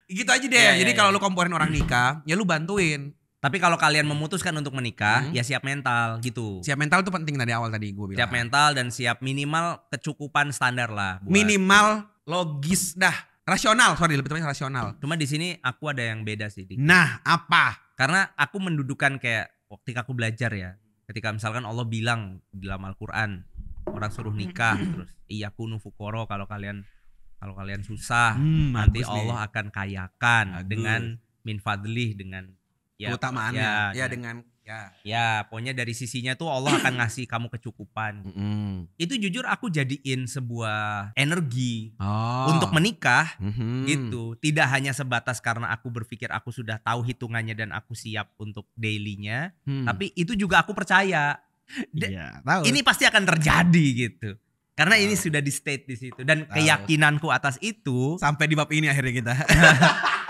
Gitu aja deh. Jadi kalau lu komporin orang nikah, ya lu bantuin. Tapi kalau kalian memutuskan untuk menikah, ya siap mental gitu. Siap mental tuh penting dari awal tadi gue bilang. Siap mental dan siap minimal kecukupan standar lah. Minimal logis dah. Rasional, lebih tepatnya rasional. Cuma di sini aku ada yang beda sih. Nah, apa? Karena aku mendudukan kayak ketika aku belajar ya. Ketika misalkan Allah bilang di dalam Al-Qur'an, orang suruh nikah terus iyakunu fuqara kalau kalian susah, nanti Allah akan kayakan dengan min fadlih, dengan keutamaannya dengan pokoknya dari sisinya tuh Allah akan ngasih kamu kecukupan. Itu jujur aku jadiin sebuah energi untuk menikah gitu. Tidak hanya sebatas karena aku berpikir aku sudah tahu hitungannya dan aku siap untuk dailynya, tapi itu juga aku percaya ini pasti akan terjadi gitu. Karena ini sudah di state di situ dan keyakinanku atas itu sampai di bab ini akhirnya kita.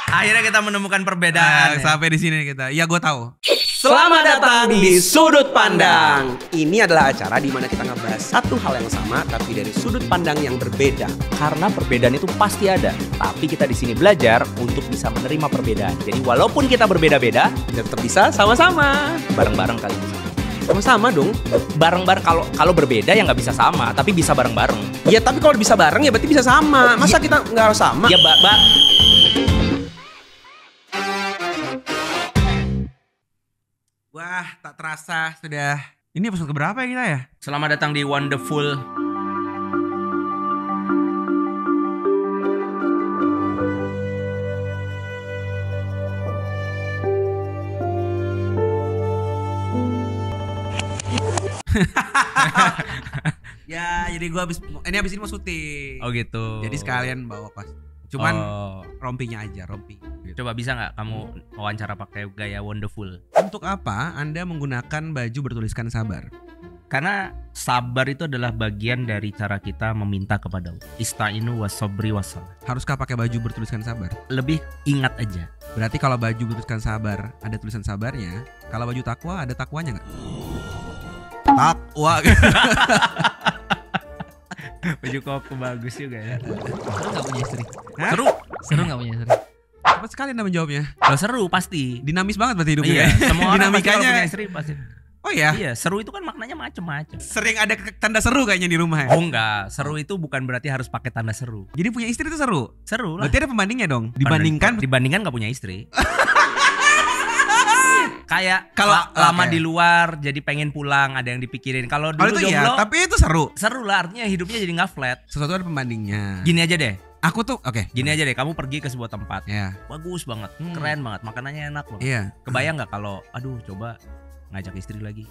Akhirnya kita menemukan perbedaan. Sampai di sini kita. Ya gue tahu. Selamat datang di Sudut Pandang. Ini adalah acara di mana kita ngebahas satu hal yang sama tapi dari sudut pandang yang berbeda. Karena perbedaan itu pasti ada, tapi kita di sini belajar untuk bisa menerima perbedaan. Jadi walaupun kita berbeda-beda, kita tetap bisa sama-sama. Bareng-bareng kali ini. Sama-sama dong. Bareng-bareng, kalau berbeda ya nggak bisa sama, tapi bisa bareng-bareng. Ya tapi kalau bisa bareng ya berarti bisa sama. Masa kita nggak harus sama? Ya Wah, tak terasa sudah. Ini episode keberapa ya kita ya? Selamat datang di Wonderful. Ya, jadi gue abis ini mau syuting. Oh gitu. Jadi sekalian bawa pas. Cuman rompinya aja, rompi. Gitu. Coba bisa nggak kamu wawancara pakai gaya wonderful? Untuk apa Anda menggunakan baju bertuliskan sabar? Karena sabar itu adalah bagian dari cara kita meminta kepada Allah. Ista'inu was-sabri was-salah. Haruskah pakai baju bertuliskan sabar? Lebih ingat aja. Berarti kalau baju bertuliskan sabar ada tulisan sabarnya, kalau baju takwa ada takwanya nggak? Takwa. Baju koko bagus juga ya. Seru gak punya istri? Hah? Seru gak punya istri? Cepat sekali Anda menjawabnya. Lo seru pasti. Dinamis banget berarti hidupnya. Iya, semua orang dinamikanya punya istri pasti. Oh ya? Iya, seru itu kan maknanya macem-macem. Sering ada tanda seru kayaknya di rumah ya? Oh enggak, seru itu bukan berarti harus pakai tanda seru. Jadi punya istri itu seru? Seru lah. Berarti ada pembandingnya dong? Dibandingkan gak punya istri. Kayak kalau lama di luar jadi pengen pulang, ada yang dipikirin. Kalau dulu itu jomblo, iya, tapi itu seru. Seru lah, artinya hidupnya jadi nggak flat. Sesuatu ada pembandingnya. Gini aja deh. Aku tuh Gini aja deh, kamu pergi ke sebuah tempat. Yeah. Bagus banget, keren banget, makanannya enak loh. Iya. Kebayang nggak kalau aduh coba ngajak istri lagi?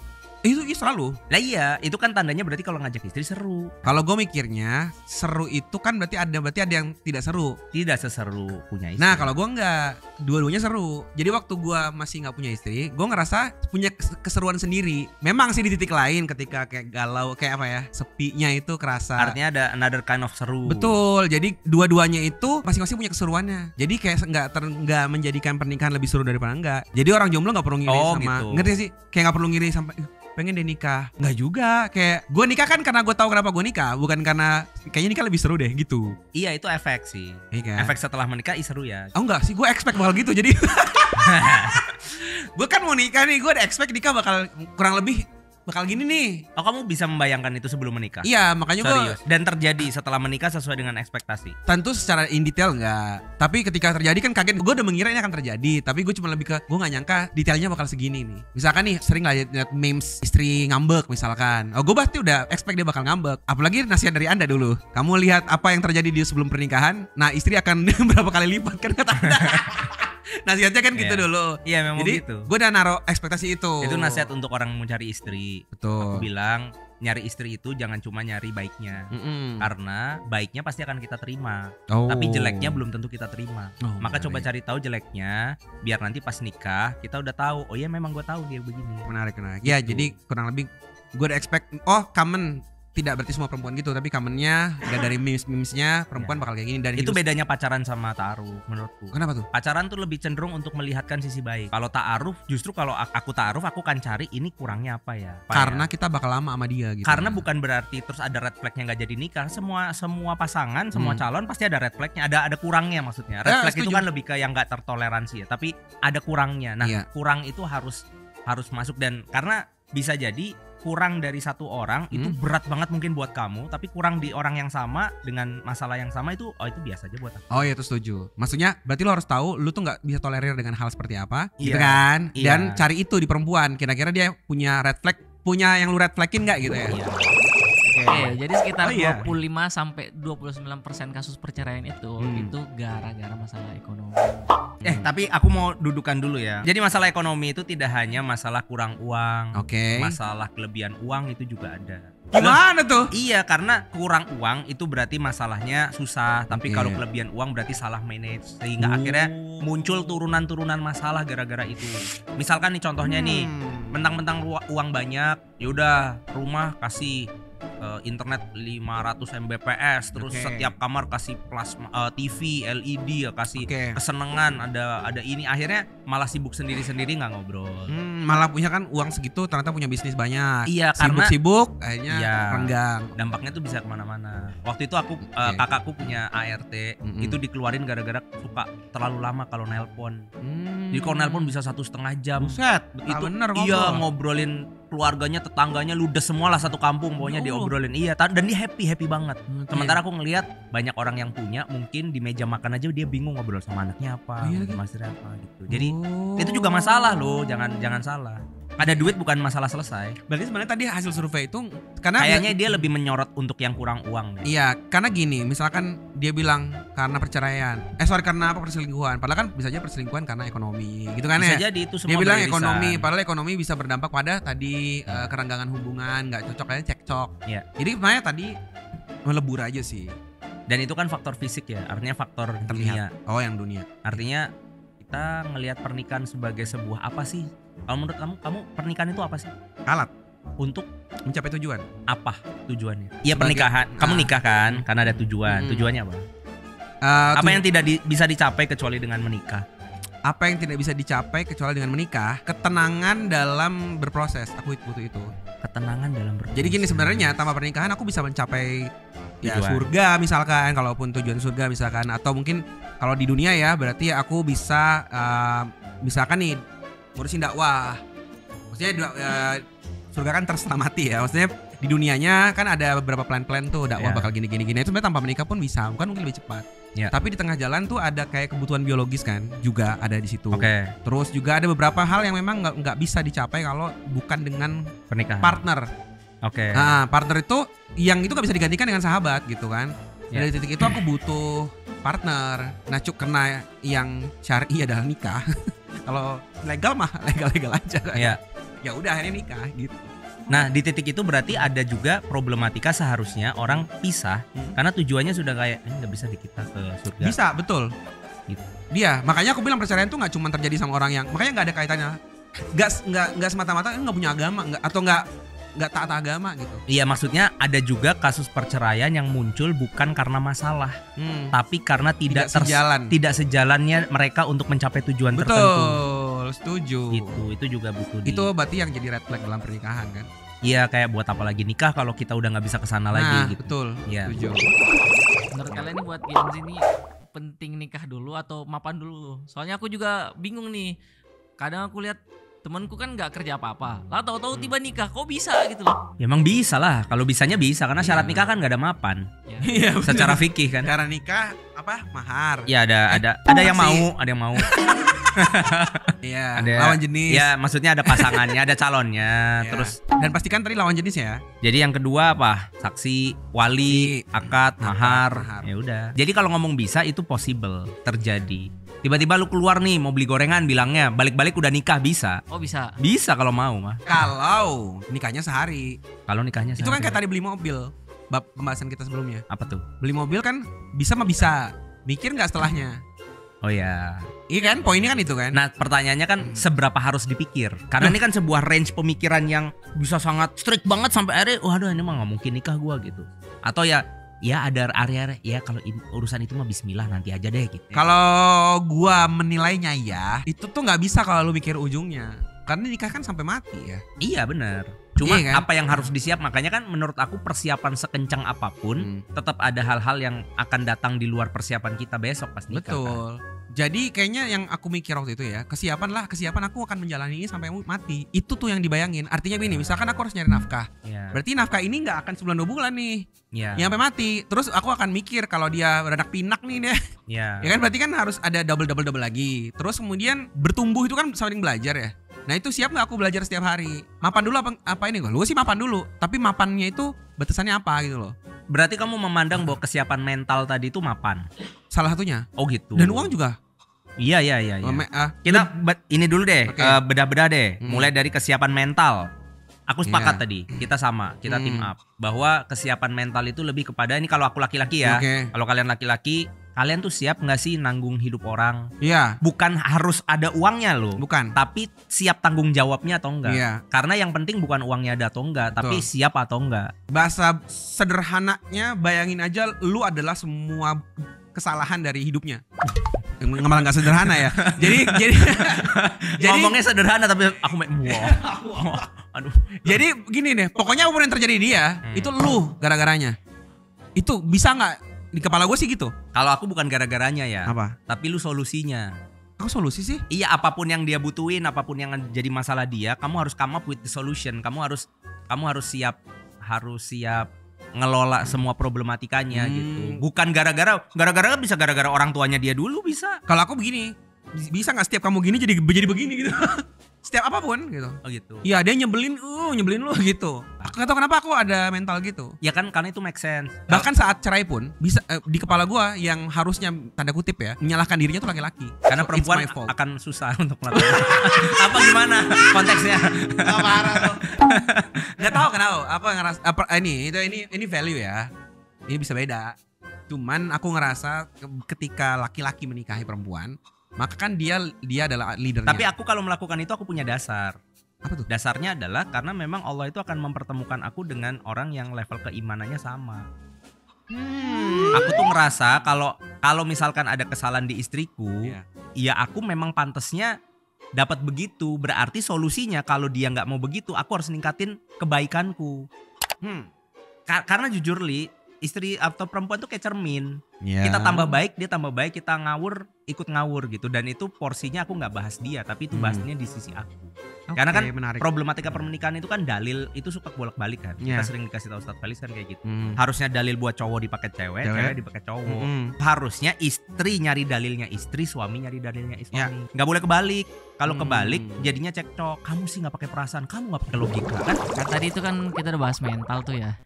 Itu selalu. Lah iya, itu kan tandanya berarti kalau ngajak istri seru. Kalau gue mikirnya seru itu kan berarti ada yang tidak seru. Tidak seseru punya istri. Nah kalau gue enggak, dua-duanya seru. Jadi waktu gue masih nggak punya istri, gue ngerasa punya keseruan sendiri. Memang sih di titik lain ketika kayak galau, kayak apa ya, sepinya itu kerasa. Artinya ada another kind of seru. Betul. Jadi dua-duanya itu masing-masing punya keseruannya. Jadi kayak nggak menjadikan pernikahan lebih seru daripada enggak. Jadi orang jomblo nggak perlu ngiri sama. Gitu. Ngerti sih? Kayak nggak perlu ngiri sampai pengen deh nikah. Nggak juga. Kayak gue nikah kan karena gue tahu kenapa gue nikah, bukan karena kayaknya nikah lebih seru deh gitu. Iya, itu efek sih. Iya. Efek setelah menikah seru ya. Oh enggak sih, gue expect bakal gitu. Jadi gue kan mau nikah nih, gue udah expect nikah bakal kurang lebih bakal gini nih. Oh, kamu bisa membayangkan itu sebelum menikah? Iya, makanya gue. Dan terjadi setelah menikah sesuai dengan ekspektasi? Tentu secara in detail enggak. Tapi ketika terjadi kan kaget. Gue udah mengira ini akan terjadi, tapi gue cuma lebih ke gue gak nyangka detailnya bakal segini nih. Misalkan nih sering lah liat memes istri ngambek misalkan. Oh, gue pasti udah expect dia bakal ngambek. Apalagi nasihat dari Anda dulu. Kamu lihat apa yang terjadi di sebelum pernikahan. Nah istri akan berapa kali lipat kan kata Anda. Nasihatnya kan gitu dulu. Iya memang jadi, gitu. Gue udah naruh ekspektasi itu. Itu nasihat untuk orang mau cari istri. Betul. Aku bilang nyari istri itu jangan cuma nyari baiknya. Karena baiknya pasti akan kita terima. Tapi jeleknya belum tentu kita terima. Maka coba cari tahu jeleknya, biar nanti pas nikah kita udah tahu. Oh iya memang gue tahu dia begini. Menarik. Ya jadi kurang lebih gue udah expect. Oh common tidak berarti semua perempuan gitu, tapi commonnya dari memes-memesnya perempuan bakal kayak gini. Dan itu bedanya pacaran sama ta'aruf menurutku. Kenapa tuh? Pacaran tuh lebih cenderung untuk melihatkan sisi baik. Kalau ta'aruf justru kalau aku ta'aruf aku kan cari ini kurangnya apa ya. Karena kita bakal lama sama dia gitu. Karena bukan berarti terus ada red flagnya nggak jadi nikah. Semua pasangan, semua calon pasti ada red flagnya, ada kurangnya maksudnya. Red flag itu kan lebih ke yang nggak tertoleransi ya, tapi ada kurangnya. Nah, kurang itu harus masuk, dan karena bisa jadi kurang dari satu orang itu berat banget mungkin buat kamu, tapi kurang di orang yang sama dengan masalah yang sama itu itu biasa aja buat aku. Oh iya, itu setuju. Maksudnya berarti lo harus tahu lu tuh nggak bisa tolerir dengan hal seperti apa, gitu kan? Dan cari itu di perempuan. Kira-kira dia punya red flag, punya yang lu red flagin nggak gitu ya? Oke, jadi sekitar 25 sampai 29% kasus perceraian itu gara-gara masalah ekonomi. Tapi aku mau dudukan dulu ya. Jadi masalah ekonomi itu tidak hanya masalah kurang uang. Masalah kelebihan uang itu juga ada. Gimana tuh? Iya, karena kurang uang itu berarti masalahnya susah, tapi kalau kelebihan uang berarti salah manage, sehingga akhirnya muncul turunan-turunan masalah gara-gara itu. Misalkan nih contohnya nih, mentang-mentang uang banyak, yaudah rumah kasih internet 500 Mbps, terus setiap kamar kasih plasma, TV, LED ya, kasih kesenangan, ada ini, akhirnya malah sibuk sendiri-sendiri nggak ngobrol. Malah punya kan uang segitu ternyata punya bisnis banyak. Iya, karena sibuk akhirnya renggang. Dampaknya tuh bisa kemana-mana. Waktu itu aku kakakku punya ART, itu dikeluarin gara-gara suka terlalu lama kalau nelpon. Jadi kalau nelpon bisa 1,5 jam. Buset, itu bener ngobrolin keluarganya, tetangganya, ludes semua lah satu kampung pokoknya diobrolin. Iya, dan dia happy banget. Sementara aku ngelihat banyak orang yang punya, mungkin di meja makan aja dia bingung ngobrol sama anaknya apa, masternya apa gitu. Jadi itu juga masalah loh, jangan salah. Ada duit bukan masalah selesai. Berarti sebenarnya tadi hasil survei itu karena kayaknya dia lebih menyorot untuk yang kurang uang deh. Iya, karena gini, misalkan dia bilang karena perceraian, karena apa, perselingkuhan. Padahal kan bisa aja perselingkuhan karena ekonomi, gitu kan bisa ya. Jadi itu semua dia bilang beririsan. ekonomi, padahal ekonomi bisa berdampak pada tadi kerenggangan hubungan, nggak cocok aja, cekcok. Iya. Jadi sebenarnya tadi melebur aja sih. Dan itu kan faktor fisik ya, artinya faktor terlihat. dunia. Oh, yang dunia. Artinya kita ngelihat pernikahan sebagai sebuah apa sih? Kalau menurut kamu pernikahan itu apa sih? Alat untuk mencapai tujuan. Apa tujuannya? Iya, pernikahan. Kamu nikah kan karena ada tujuan. Tujuannya apa? Apa yang tidak bisa dicapai kecuali dengan menikah? Apa yang tidak bisa dicapai kecuali dengan menikah? Ketenangan dalam berproses. Aku butuh itu. Ketenangan dalam berproses. Jadi gini, sebenarnya tanpa pernikahan aku bisa mencapai surga misalkan, kalaupun tujuan surga misalkan, atau mungkin kalau di dunia ya berarti aku bisa misalkan nih ngurusin dakwah. Maksudnya surga kan terserah mati ya. Maksudnya di dunianya kan ada beberapa plan-plan tuh dakwah bakal gini. Itu sebenarnya tanpa menikah pun bisa, bukan mungkin lebih cepat. Tapi di tengah jalan tuh ada kayak kebutuhan biologis kan juga ada di situ. Terus juga ada beberapa hal yang memang nggak bisa dicapai kalau bukan dengan pernikahan. Partner. Nah, partner itu yang itu nggak bisa digantikan dengan sahabat gitu kan. Dari titik itu aku butuh partner. Nah, karena yang syar'i adalah nikah. Kalau legal mah legal aja kan. Ya udah akhirnya nikah gitu. Nah, di titik itu berarti ada juga problematika seharusnya orang pisah karena tujuannya sudah kayak ini nggak bisa kita ke surga. Bisa, betul. Gitu. Dia, makanya aku bilang perceraian tuh nggak cuma terjadi sama orang yang, makanya nggak ada kaitannya. Nggak semata-mata nggak punya agama, atau nggak taat agama gitu. Iya, maksudnya ada juga kasus perceraian yang muncul bukan karena masalah, tapi karena tidak sejalannya mereka untuk mencapai tujuan tertentu. Betul, setuju. Itu juga butuh. Itu berarti yang jadi red flag dalam pernikahan kan? Iya, kayak buat apa lagi nikah kalau kita udah nggak bisa kesana lagi gitu. Betul. Iya. Setuju. Menurut kalian ini buat Gen Z ini penting nikah dulu atau mapan dulu? Soalnya aku juga bingung nih. Kadang aku lihat temanku kan nggak kerja apa-apa, lah tahu-tahu tiba nikah, kok bisa gitu loh? Ya, emang bisa lah, kalau bisanya bisa karena syarat nikah kan nggak ada mapan. Iya. Secara fikih kan. Karena nikah apa mahar? Ya ada yang mau, ada yang mau. Iya. Lawan jenis. Ya, maksudnya ada pasangannya, ada calonnya, terus. Dan pastikan tadi lawan jenis ya. Jadi yang kedua apa? Saksi, wali, akad, mahar. Ya udah. Jadi kalau ngomong bisa itu possible terjadi. Tiba-tiba lu keluar nih mau beli gorengan, bilangnya balik-balik udah nikah, bisa. Oh, bisa. Bisa kalau mau mah. Kalau nikahnya sehari. Kalau nikahnya sehari. Itu kan kayak tadi beli mobil. Bab pembahasan kita sebelumnya. Apa tuh? Beli mobil kan bisa mah bisa. Mikir nggak setelahnya? Oh ya. Iya kan, poinnya kan itu kan. Nah pertanyaannya kan seberapa harus dipikir? Karena ini kan sebuah range pemikiran yang bisa sangat strict banget sampai akhirnya, waduh ini mah nggak mungkin nikah gua gitu. Atau ya ada area ya kalau urusan itu mah bismillah nanti aja deh gitu. Kalau gua menilainya ya, itu tuh nggak bisa kalau lu mikir ujungnya. Karena nikah kan sampai mati ya. Iya benar. Cuma Iya kan? apa yang harus disiap, makanya kan menurut aku persiapan sekencang apapun tetap ada hal-hal yang akan datang di luar persiapan kita besok pas nikah. Betul. Kan? Jadi kayaknya yang aku mikir waktu itu ya, kesiapan aku akan menjalani ini sampai mati. Itu tuh yang dibayangin. Artinya gini, misalkan aku harus nyari nafkah. Ya. Berarti nafkah ini nggak akan sebulan 2 bulan nih. Ya. Yang sampai mati. Terus aku akan mikir kalau dia beranak pinak nih dia. Ya. Ya kan berarti kan harus ada double lagi. Terus kemudian bertumbuh itu kan saling belajar ya. Nah itu siap nggak aku belajar setiap hari? Mapan dulu apa ini gue? Lu sih mapan dulu. Tapi mapannya itu batasannya apa gitu loh. Berarti kamu memandang bahwa kesiapan mental tadi itu mapan? Salah satunya. Oh gitu. Dan uang juga. Iya. Kita ini dulu deh, Okay. bedah-bedah deh. Mulai dari kesiapan mental. Aku sepakat Iya. tadi, kita sama, kita team up. Bahwa kesiapan mental itu lebih kepada, ini kalau aku laki-laki ya. Oke. Kalau kalian laki-laki, kalian tuh siap gak sih nanggung hidup orang? Iya. Bukan harus ada uangnya loh. Bukan. Tapi siap tanggung jawabnya atau enggak. Iya. Karena yang penting bukan uangnya ada atau enggak, tapi Betul. siap atau enggak. Bahasa sederhananya bayangin aja lu adalah semua kesalahan dari hidupnya. Malah nggak sederhana ya. Jadi Ngomongnya sederhana tapi aku wow. Aduh. Jadi gini deh, pokoknya apapun yang terjadi dia, itu lu gara-garanya. Itu bisa nggak di kepala gue sih gitu. Kalau aku bukan gara-garanya ya. Apa? Tapi lu solusinya. Aku solusi sih. Iya, apapun yang dia butuhin, apapun yang jadi masalah dia, kamu harus come up with the solution. Kamu harus siap ngelola semua problematikanya gitu. Bukan gara-gara bisa gara-gara orang tuanya dia dulu bisa. Kalau aku begini, bisa nggak setiap kamu gini jadi begini gitu. Setiap apapun gitu. Oh gitu. Iya, dia nyebelin lu gitu. Aku nggak tahu kenapa aku ada mental gitu. Ya kan karena itu make sense. Bahkan saat cerai pun bisa di kepala gua yang harusnya tanda kutip ya menyalahkan dirinya tuh laki-laki. Karena So, perempuan it's my fault. akan susah untuk melakukan. Apa gimana konteksnya? Nggak tahu kenapa. Aku ngerasa ini value ya. Ini bisa beda. Cuman aku ngerasa ketika laki-laki menikahi perempuan, maka kan dia adalah leadernya. Tapi aku kalau melakukan itu aku punya dasar. Apa tuh? Dasarnya adalah karena memang Allah itu akan mempertemukan aku dengan orang yang level keimanannya sama. Aku tuh ngerasa kalau misalkan ada kesalahan di istriku, ya aku memang pantesnya dapat begitu. Berarti solusinya kalau dia nggak mau begitu, aku harus ningkatin kebaikanku. Karena jujur Li, istri atau perempuan tuh kayak cermin. Kita tambah baik, dia tambah baik. Kita ngawur, ikut ngawur gitu. Dan itu porsinya aku nggak bahas dia, tapi itu bahasnya di sisi aku. Karena kan menarik. problematika pernikahan itu kan dalil itu suka bolak-balik kan. Kita sering dikasih tahu Ustadz Falis kan kayak gitu. Harusnya dalil buat cowok dipakai cewek dipakai cowok. Harusnya istri nyari dalilnya istri, suami nyari dalilnya suami. Nggak boleh kebalik. Kalau kebalik jadinya cekcok. Kamu sih nggak pakai perasaan, kamu nggak pakai logika kan? Kan tadi itu kan kita udah bahas mental tuh ya.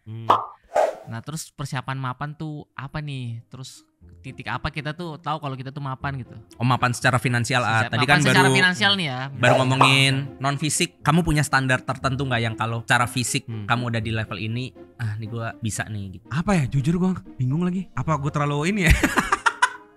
Nah terus persiapan mapan tuh apa nih? Terus titik apa kita tuh tahu kalau kita tuh mapan gitu? Oh, mapan secara finansial. Tadi Mapan kan secara finansial nih ya. baru ngomongin non fisik. Kamu punya standar tertentu nggak yang kalau cara fisik kamu udah di level ini, nih gue bisa nih gitu. Apa ya? Jujur gue bingung lagi. Apa gue terlalu ini ya?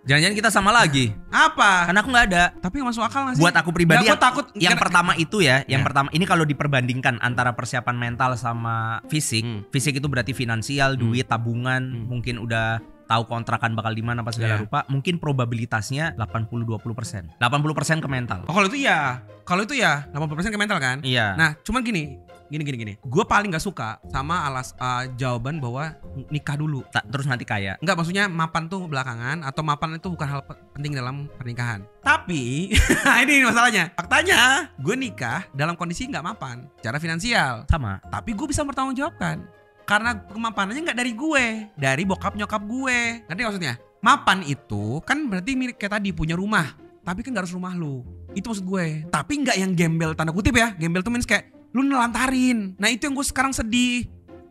Jangan-jangan kita sama lagi. Apa? Karena aku nggak ada. Tapi masuk akal gak sih? Buat aku pribadi Nggak, aku takut. yang pertama itu ya, yang Ya. pertama ini kalau diperbandingkan antara persiapan mental sama fisik, fisik itu berarti finansial, duit, tabungan, mungkin udah tahu kontrakan bakal di mana apa segala rupa, mungkin probabilitasnya 80-20%. 80% ke mental. Oh kalau itu ya 80% ke mental kan? Iya. Nah cuman gini. Gue paling gak suka sama jawaban bahwa nikah dulu. Terus nanti kaya. Enggak, maksudnya mapan tuh belakangan atau mapan itu bukan hal penting dalam pernikahan. Tapi ini masalahnya. Faktanya gue nikah dalam kondisi gak mapan secara finansial. Sama. Tapi gue bisa bertanggungjawabkan. Karena kemapanannya gak dari gue, dari bokap nyokap gue. Ngerti maksudnya? Mapan itu kan berarti milik kayak tadi, punya rumah. Tapi kan gak harus rumah lu. Itu maksud gue. Tapi gak yang gembel, tanda kutip ya. Gembel tuh means kayak lu nelantarin. Nah itu yang gue sekarang sedih.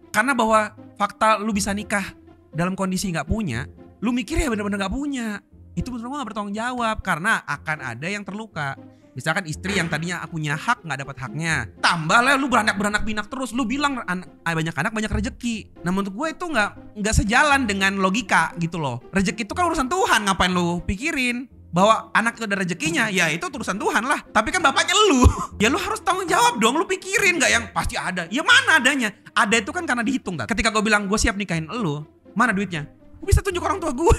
Karena bahwa fakta lu bisa nikah dalam kondisi gak punya, lu mikir ya bener-bener gak punya. Itu bener-bener gak bertanggung jawab. Karena akan ada yang terluka. Misalkan istri yang tadinya punya hak gak dapat haknya, tambah lah lu beranak pinak terus. Lu bilang banyak anak banyak rezeki. Nah menurut gue itu gak sejalan dengan logika gitu loh. Rezeki itu kan urusan Tuhan, ngapain lu pikirin? bahwa anak itu ada rezekinya, ya itu urusan Tuhan lah. Tapi kan bapaknya lu. Ya lu harus tanggung jawab dong. Lu pikirin gak yang pasti ada. Ya mana adanya? Ada itu kan karena dihitung. Ketika gue bilang gue siap nikahin lu, mana duitnya? Gue bisa tunjuk orang tua gue.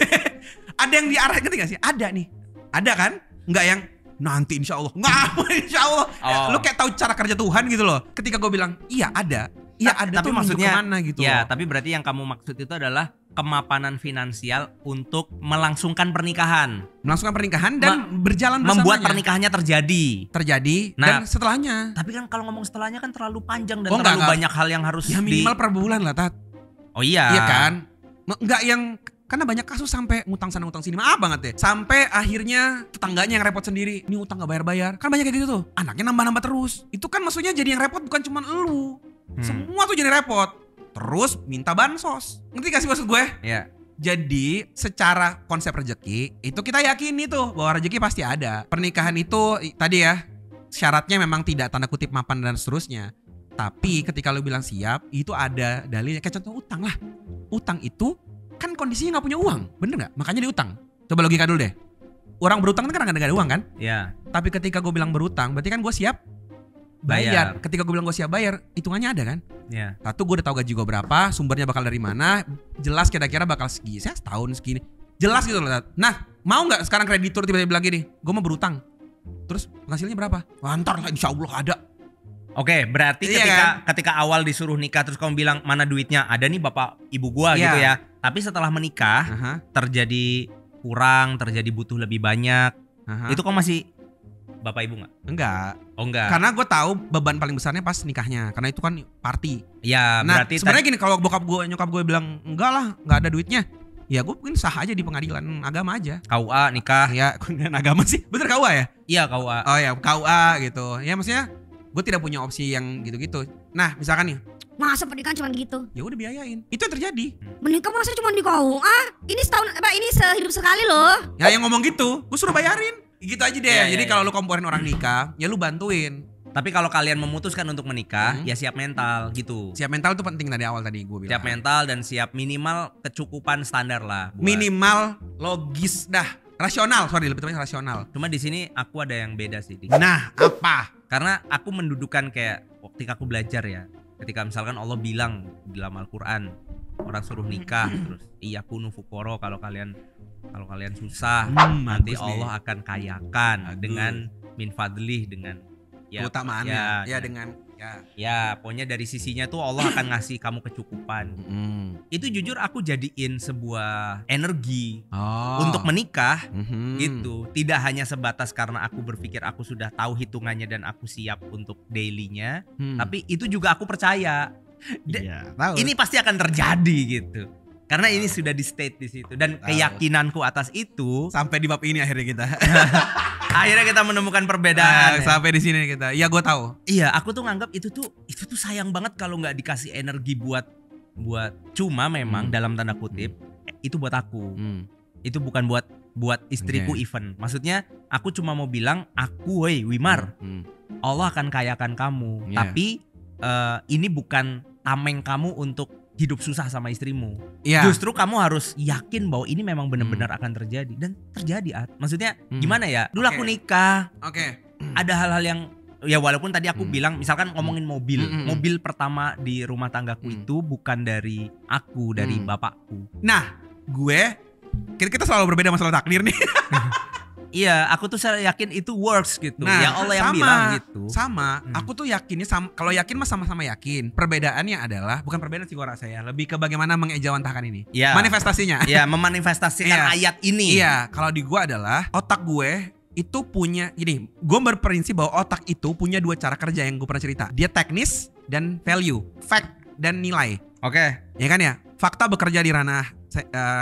Ada yang diarahkan, ngerti gak sih? Ada nih. Ada kan? Nggak yang nanti insya Allah. Nggak, insya Allah. Lu kayak tahu cara kerja Tuhan gitu loh. Ketika gue bilang iya ada. Iya ada, tapi tuh maksudnya kemana gitu ya, loh. tapi berarti yang kamu maksud itu adalah kemapanan finansial untuk melangsungkan pernikahan. Melangsungkan pernikahan dan berjalan bersamanya. Membuat pernikahannya terjadi. Dan setelahnya. Tapi kan kalau ngomong setelahnya kan terlalu panjang dan Oh, terlalu enggak. banyak hal yang harus Ya minimal per bulan lah, Tat. Oh iya. Iya kan? Enggak yang, karena banyak kasus sampai ngutang sana ngutang sini, maaf banget ya. Sampai akhirnya tetangganya yang repot sendiri. Ini utang gak bayar-bayar. Kan banyak kayak gitu tuh. Anaknya nambah-nambah terus. Itu kan maksudnya jadi yang repot bukan cuma elu. Semua tuh jadi repot. Terus minta bansos. Ngerti gak sih maksud gue? Iya. Jadi secara konsep rezeki itu kita yakini tuh bahwa rezeki pasti ada. Pernikahan itu tadi ya syaratnya memang tidak tanda kutip mapan dan seterusnya. Tapi ketika lu bilang siap, itu ada dalilnya. Kayak contoh utang lah. Utang itu kan kondisinya nggak punya uang, bener nggak? Makanya diutang. Coba logika dulu deh. Orang berutang kan nggak ada uang kan? Iya. Tapi ketika gue bilang berutang, berarti kan gue siap bayar. Ketika gue bilang gue siap bayar, hitungannya ada kan? Iya. Satu, gue udah tahu gaji gue berapa, sumbernya bakal dari mana, jelas kira-kira bakal segini, saya setahun segini, jelas gitu loh. Nah, mau nggak sekarang kreditur tiba-tiba bilang gini, gue mau berutang, terus hasilnya berapa? Lantar lah, insya Allah ada. Oke, berarti Iya ketika awal disuruh nikah terus kamu bilang mana duitnya, ada nih bapak ibu gua Iya. gitu ya. Tapi setelah menikah Aha, terjadi kurang, terjadi butuh lebih banyak, aha. itu kamu masih bapak ibu nggak? Enggak, Oh enggak. karena gue tahu beban paling besarnya pas nikahnya, karena itu kan party. Ya Nah, berarti sebenarnya gini, kalau nyokap gue bilang enggak lah, nggak ada duitnya, ya gue mungkin sah aja di pengadilan agama aja. KUA nikah. Ya, pengadilan agama sih, bener KUA ya? Iya KUA. Oh ya, KUA gitu. Ya maksudnya gue tidak punya opsi yang gitu-gitu. Nah, misalkan nih, Masa pernikahan cuma gitu? ya udah biayain. Itu yang terjadi. Menikah masa cuma di KUA? Ini setahun, ini sehidup sekali loh. Ya yang ngomong gitu, gue suruh bayarin. Gitu aja deh. Iya, Jadi iya, kalau iya. lu komporin orang nikah, ya lu bantuin. Tapi kalau kalian memutuskan untuk menikah, ya siap mental gitu. Siap mental tuh penting dari awal tadi gue bilang. Siap mental dan siap minimal kecukupan standar lah. Minimal logis dah. Rasional, sorry lebih tepatnya rasional. Cuma di sini aku ada yang beda sih. Dik. Nah, apa? Karena aku mendudukan kayak ketika aku belajar ya. Ketika misalkan Allah bilang di dalam Al-Qur'an orang suruh nikah terus iyakunu fuqara kalau kalian susah nanti bagus nih. Allah akan kayakan Bagus. dengan min fadlih dengan Keutamaannya. Ya, dengan ya. ya pokoknya dari sisinya tuh Allah akan ngasih kamu kecukupan. Itu jujur aku jadiin sebuah energi Oh. untuk menikah Mhm. gitu. Tidak hanya sebatas karena aku berpikir aku sudah tahu hitungannya dan aku siap untuk dailynya, tapi itu juga aku percaya Iya, tahu. ini pasti akan terjadi gitu. Karena ini sudah di state di situ dan Tahu. keyakinanku atas itu sampai di bab ini akhirnya kita. akhirnya kita menemukan perbedaan. ya. Sampai di sini kita. Iya, gue tahu. Iya, aku tuh nganggap itu tuh sayang banget kalau nggak dikasih energi buat cuma memang dalam tanda kutip itu buat aku. Itu bukan buat istriku Oke. even. Maksudnya aku cuma mau bilang aku woi Wimar, Allah akan kayakan kamu. Iya. Tapi ini bukan tameng kamu untuk hidup susah sama istrimu. Iya. Justru kamu harus yakin bahwa ini memang benar-benar akan terjadi dan terjadi. Maksudnya gimana ya? Dulu aku Oke. nikah, Oke. ada hal-hal yang ya walaupun tadi aku bilang misalkan ngomongin mobil, Mm-mm. mobil pertama di rumah tanggaku itu bukan dari aku, dari bapakku. Nah, kita selalu berbeda masalah takdir nih. Iya, aku tuh saya yakin itu works gitu. Nah, ya Allah yang sama, bilang gitu. Sama, aku tuh yakinnya kalau yakin mah sama-sama yakin. Perbedaannya adalah bukan perbedaan sih gua rasa ya, lebih ke bagaimana mengejawantahkan ini. Iya. Manifestasinya. Ya, memanifestasikan Iya. ayat ini. Iya, kalau di gua adalah otak gue itu punya gini, gue berprinsip bahwa otak itu punya dua cara kerja yang gue pernah cerita. Dia teknis dan value, fact dan nilai. Oke. Ya kan ya? Fakta bekerja di ranah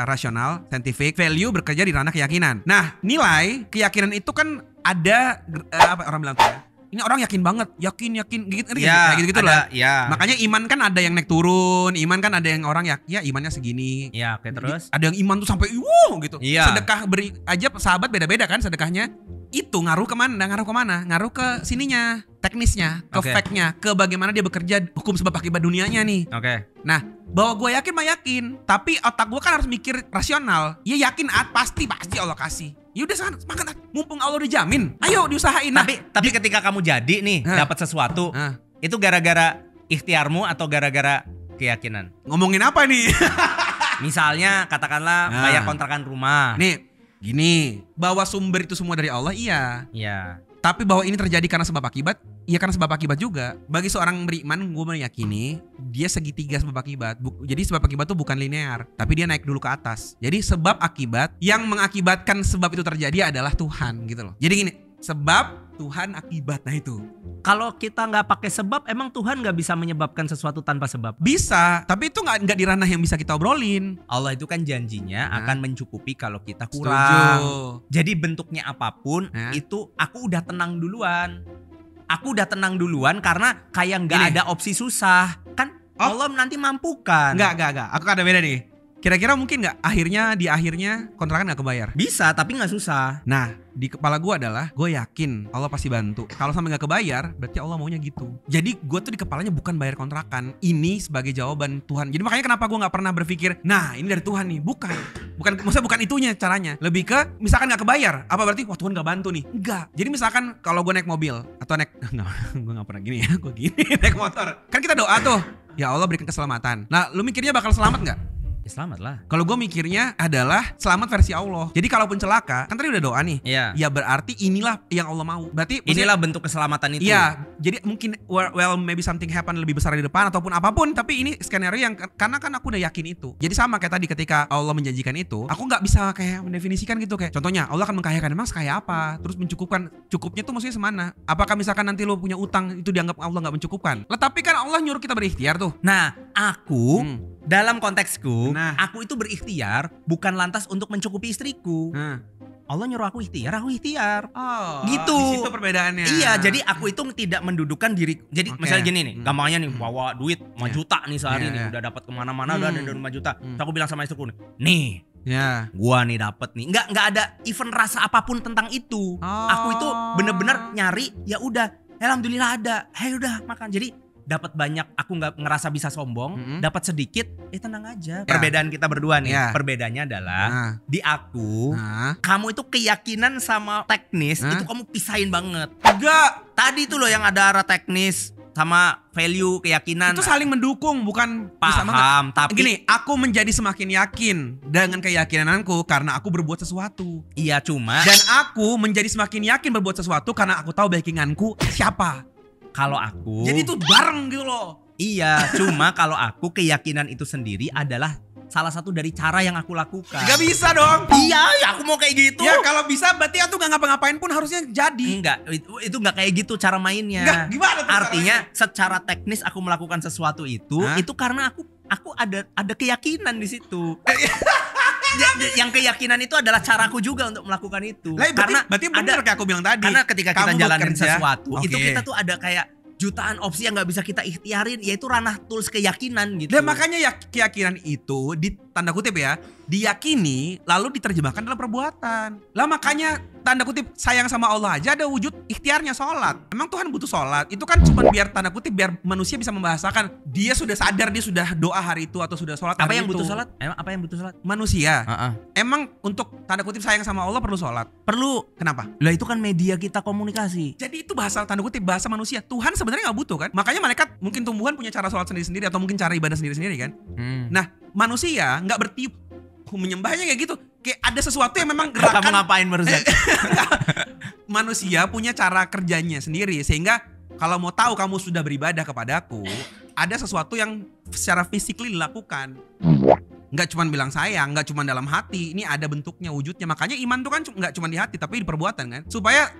rasional, scientific, value bekerja di ranah keyakinan. Nah, nilai, keyakinan itu kan ada apa orang bilang tuh ya? Ini orang yakin banget, yakin gitu, Ya, gitu ada, lah. ya. Makanya iman kan ada yang naik turun, iman kan ada yang orang ya imannya segini. Ya, oke terus. Ada yang iman tuh sampai gitu. Iya. Sedekah beri aja sahabat beda-beda kan sedekahnya. Itu ngaruh kemana? Ngaruh ke sininya, teknisnya, ke Oke. fact-nya, ke bagaimana dia bekerja hukum sebab akibat dunianya nih. Oke. Nah, bahwa gue yakin mah yakin, tapi otak gue kan harus mikir rasional. Ya yakin pasti Allah kasih. Ya udah semangat, mumpung Allah dijamin. Ayo diusahain. Nah, Tapi ketika kamu jadi nih dapat sesuatu, itu gara-gara ikhtiarmu atau gara-gara keyakinan? Ngomongin apa nih? Misalnya katakanlah bayar kontrakan rumah. Nih, gini, bahwa sumber itu semua dari Allah, iya. Iya. Tapi bahwa ini terjadi karena sebab akibat, iya karena sebab akibat juga. Bagi seorang beriman, gue meyakini dia segitiga sebab akibat. Jadi sebab akibat itu bukan linear, tapi dia naik dulu ke atas. Jadi sebab akibat yang mengakibatkan sebab itu terjadi adalah Tuhan gitu loh. Jadi gini, sebab Tuhan akibat, nah itu. Kalau kita nggak pakai sebab, emang Tuhan nggak bisa menyebabkan sesuatu tanpa sebab? Bisa, tapi itu nggak di ranah yang bisa kita obrolin. Allah itu kan janjinya akan mencukupi kalau kita kurang. Setuju. Jadi bentuknya apapun itu aku udah tenang duluan. Aku udah tenang duluan karena kayak nggak ada opsi susah. Kan Allah nanti mampukan. Enggak. Aku ada beda nih. Kira-kira mungkin nggak di akhirnya kontrakan nggak kebayar? Bisa, tapi nggak susah. Nah, di kepala gue adalah gue yakin Allah pasti bantu. Kalau sampai nggak kebayar, berarti Allah maunya gitu. Jadi gue tuh di kepalanya bukan bayar kontrakan. Ini sebagai jawaban Tuhan. Jadi makanya kenapa gue nggak pernah berpikir, nah ini dari Tuhan nih. Bukan, maksudnya bukan itunya caranya. Lebih ke misalkan nggak kebayar, apa berarti wah Tuhan nggak bantu nih? Enggak. Jadi misalkan kalau gue naik mobil atau naik, gue nggak pernah gini ya, gue gini naik motor. Kan kita doa tuh, ya Allah berikan keselamatan. Nah, lu mikirnya bakal selamat nggak? Selamat lah. Kalau gue mikirnya adalah selamat versi Allah. Jadi kalaupun celaka, kan tadi udah doa nih. Iya. Ya berarti inilah yang Allah mau. Berarti inilah bentuk keselamatan itu. Iya. Jadi mungkin maybe something happen lebih besar di depan ataupun apapun. Tapi ini skenario yang karena kan aku udah yakin itu. Jadi sama kayak tadi ketika Allah menjanjikan itu, aku nggak bisa kayak mendefinisikan gitu kayak. Contohnya Allah akan mengkayakan, emang sekaya apa? Terus mencukupkan, cukupnya tuh maksudnya semana? Apakah misalkan nanti lo punya utang itu dianggap Allah nggak mencukupkan? Lah tapi kan Allah nyuruh kita berikhtiar tuh. Nah aku dalam konteksku, aku itu berikhtiar bukan lantas untuk mencukupi istriku. Allah nyuruh aku ikhtiar, Oh, gitu. Di situ perbedaannya. Iya, jadi aku itu tidak mendudukan diri. Jadi misalnya gini nih, gampangnya nih bawa duit 5 juta nih sehari nih, udah dapat kemana-mana udah ada 5 juta. Terus aku bilang sama istriku nih, gua nih dapet nih. Nggak ada even rasa apapun tentang itu. Aku itu bener-bener nyari, ya udah, alhamdulillah ada. Hey udah makan. Jadi dapat banyak, aku nggak ngerasa bisa sombong. Dapat sedikit, tenang aja. Perbedaan kita berdua nih, perbedaannya adalah di aku, kamu itu keyakinan sama teknis itu kamu pisahin banget. Enggak. Tadi tuh loh yang ada arah teknis sama value keyakinan. Itu saling mendukung, bukan paham. Tapi gini, aku menjadi semakin yakin dengan keyakinanku karena aku berbuat sesuatu. Iya cuma. Dan aku menjadi semakin yakin berbuat sesuatu karena aku tahu backinganku siapa. Kalau aku, jadi itu bareng gitu loh. Iya, cuma kalau aku keyakinan itu sendiri adalah salah satu dari cara yang aku lakukan. Gak bisa dong. Iya, ya aku mau kayak gitu. Ya kalau bisa berarti aku gak ngapa-ngapain pun harusnya jadi. Enggak, itu gak kayak gitu cara mainnya. Enggak, gimana tuh artinya caranya? Secara teknis aku melakukan sesuatu itu karena aku ada keyakinan di situ. Yang keyakinan itu adalah caraku juga untuk melakukan itu. Berarti benar kayak aku bilang tadi. Karena ketika kita jalanin sesuatu, itu kita tuh ada kayak jutaan opsi yang nggak bisa kita ikhtiarin, yaitu ranah tools keyakinan gitu. Dan makanya ya keyakinan itu di tanda kutip ya diyakini lalu diterjemahkan dalam perbuatan. Lah makanya tanda kutip sayang sama Allah aja ada wujud ikhtiarnya sholat. Emang Tuhan butuh sholat? Itu kan cuma biar tanda kutip biar manusia bisa membahasakan dia sudah sadar dia sudah doa hari itu atau sudah sholat hari itu. Apa yang butuh sholat? Apa yang butuh sholat? Manusia. Emang untuk tanda kutip sayang sama Allah perlu sholat? Perlu. Kenapa? Lah itu kan media kita komunikasi. Jadi itu bahasa tanda kutip bahasa manusia. Tuhan sebenarnya nggak butuh kan? Makanya malaikat mungkin tumbuhan punya cara sholat sendiri-sendiri atau mungkin cara ibadah sendiri-sendiri kan? Nah manusia nggak bertiup menyembahnya kayak gitu. Kayak ada sesuatu yang memang gerakan. Kamu ngapain barusan? Manusia punya cara kerjanya sendiri sehingga kalau mau tahu kamu sudah beribadah kepadaku, ada sesuatu yang secara physically dilakukan. Nggak cuma bilang sayang, nggak cuma dalam hati, ini ada bentuknya, wujudnya. Makanya iman tuh kan nggak cuma di hati tapi di perbuatan kan. Supaya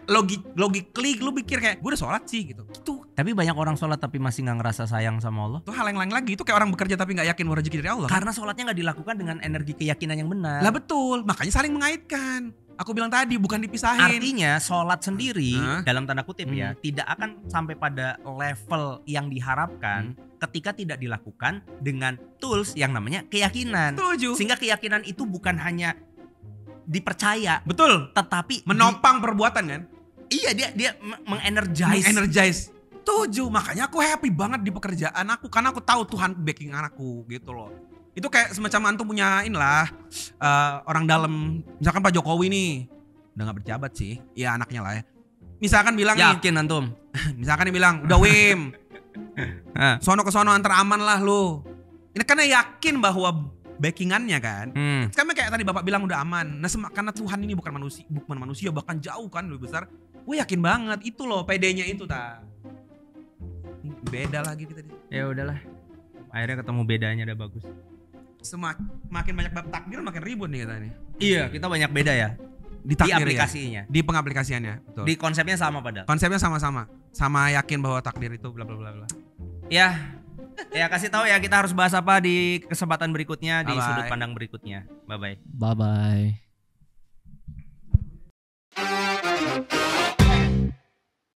logically lu pikir kayak gue udah sholat sih gitu. Tapi banyak orang sholat tapi masih nggak ngerasa sayang sama Allah. Itu hal yang lain lagi. Itu kayak orang bekerja tapi nggak yakin mau rezeki dari Allah. Karena sholatnya nggak dilakukan dengan energi keyakinan yang benar. Lah betul, makanya saling mengaitkan. Aku bilang tadi bukan dipisahin. Artinya sholat sendiri dalam tanda kutip ya tidak akan sampai pada level yang diharapkan ketika tidak dilakukan dengan tools yang namanya keyakinan. Setuju. Sehingga keyakinan itu bukan hanya dipercaya, betul, tetapi menopang perbuatan kan? Iya, dia mengenergize. Setuju, makanya aku happy banget di pekerjaan aku karena aku tahu Tuhan backing anakku gitu loh. Itu kayak semacam antum punya inilah orang dalam, misalkan Pak Jokowi nih, udah gak berjabat sih. Ya anaknya lah ya. Misalkan bilang nih, Yakin antum? misalkan dia bilang, udah Wim, sono ke sono antar aman lah lu. Ini karena yakin bahwa backingannya kan. Karena kayak tadi bapak bilang udah aman. Nah karena Tuhan ini bukan manusia bahkan jauh kan lebih besar. Gue yakin banget itu loh PD-nya itu beda lagi kita. Ya udahlah. Akhirnya ketemu bedanya udah bagus. Makin banyak bab takdir makin ribut nih kita nih. Iya, kita banyak beda ya. Di takdir aplikasinya. Ya? Di pengaplikasiannya, betul. Di konsepnya sama padahal. Konsepnya sama-sama. Sama yakin bahwa takdir itu bla bla bla bla. Ya. Ya kasih tahu ya kita harus bahas apa di kesempatan berikutnya di Bye-bye. sudut pandang berikutnya. Bye bye. Bye bye.